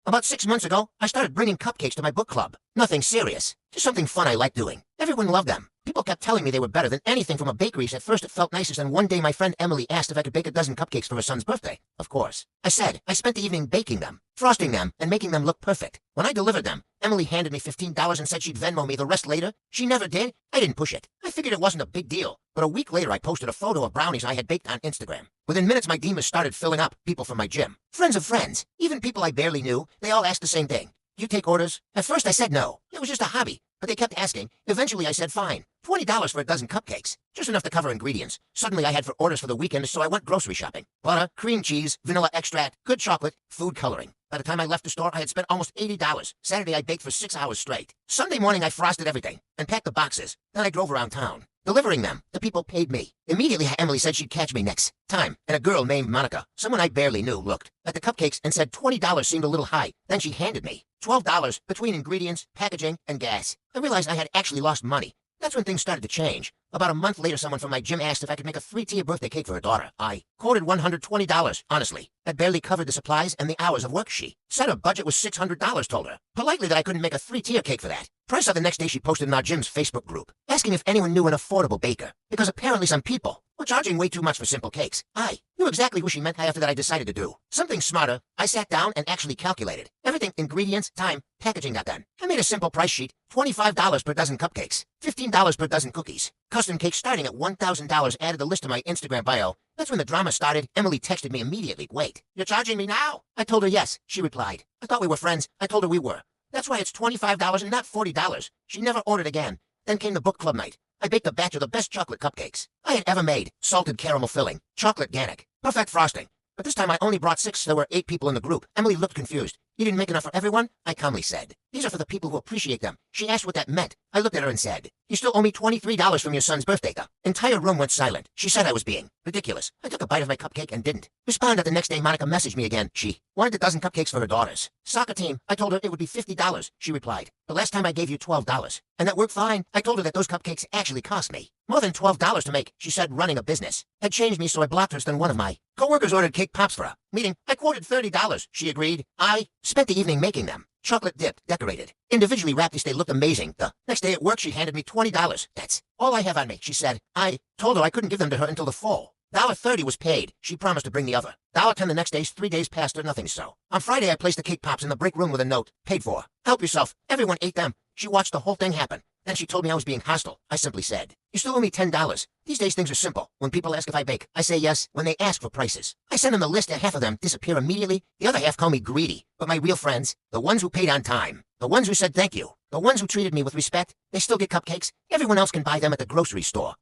About 6 months ago, I started bringing cupcakes to my book club. Nothing serious. Just something fun I like doing. Everyone loved them. People kept telling me they were better than anything from a bakery. At first it felt nicest, and one day my friend Emily asked if I could bake a dozen cupcakes for her son's birthday. Of course. I said I spent the evening baking them, frosting them, and making them look perfect. When I delivered them, Emily handed me $15 and said she'd Venmo me the rest later. She never did. I didn't push it. I figured it wasn't a big deal. But a week later I posted a photo of brownies I had baked on Instagram. Within minutes my DMs started filling up. People from my gym, friends of friends, even people I barely knew, they all asked the same thing. You take orders? At first I said no. It was just a hobby. But they kept asking. Eventually I said fine. $20 for a dozen cupcakes. Just enough to cover ingredients. Suddenly I had for orders for the weekend, so I went grocery shopping. Butter, cream cheese, vanilla extract, good chocolate, food coloring. By the time I left the store, I had spent almost $80. Saturday I baked for 6 hours straight. Sunday morning I frosted everything and packed the boxes. Then I drove around town, delivering them. The people paid me. Immediately Emily said she'd catch me next time, and a girl named Monica, someone I barely knew, looked at the cupcakes and said $20 seemed a little high. Then she handed me $12 between ingredients, packaging, and gas. I realized I had actually lost money. That's when things started to change. About a month later, someone from my gym asked if I could make a 3-tier birthday cake for her daughter. I quoted $120. Honestly, that barely covered the supplies and the hours of work. She said her budget was $600, told her politely that I couldn't make a 3-tier cake for that price. The next day she posted in our gym's Facebook group, asking if anyone knew an affordable baker, because apparently some people were charging way too much for simple cakes. I knew exactly who she meant. After that I decided to do something smarter. I sat down and actually calculated everything: ingredients, time, packaging. Got done. I made a simple price sheet: $25 per dozen cupcakes, $15 per dozen cookies. Custom cakes starting at $1,000. Added the list to my Instagram bio. That's when the drama started. Emily texted me immediately. Wait, you're charging me now? I told her yes. She replied, I thought we were friends. I told her we were. That's why it's $25 and not $40. She never ordered again. Then came the book club night. I baked a batch of the best chocolate cupcakes I had ever made. Salted caramel filling, chocolate gannic, perfect frosting. But this time I only brought 6. There were 8 people in the group. Emily looked confused. You didn't make enough for everyone? I calmly said. These are for the people who appreciate them. She asked what that meant. I looked at her and said, you still owe me $23 from your son's birthday. The entire room went silent. She said I was being ridiculous. I took a bite of my cupcake and didn't respond. The next day Monica messaged me again. She wanted a dozen cupcakes for her daughter's soccer team. I told her it would be $50. She replied, the last time I gave you $12. And that worked fine. I told her that those cupcakes actually cost me more than $12 to make. She said running a business had changed me, so I blocked her. Then one of my coworkers ordered cake pops for a meeting. I quoted $30. She agreed. I spent the evening making them. Chocolate dipped, decorated, individually wrapped. They looked amazing. The next day at work she handed me $20. That's all I have on me, she said. I told her I couldn't give them to her until the fall. $1.30 was paid. She promised to bring the other $1.10 the next day. 3 days passed, nothing. So on Friday I placed the cake pops in the break room with a note, paid for. Help yourself. Everyone ate them. She watched the whole thing happen. Then she told me I was being hostile. I simply said, you still owe me $10. These days things are simple. When people ask if I bake, I say yes. When they ask for prices, I send them the list, and half of them disappear immediately. The other half call me greedy. But my real friends, the ones who paid on time, the ones who said thank you, the ones who treated me with respect, they still get cupcakes. Everyone else can buy them at the grocery store.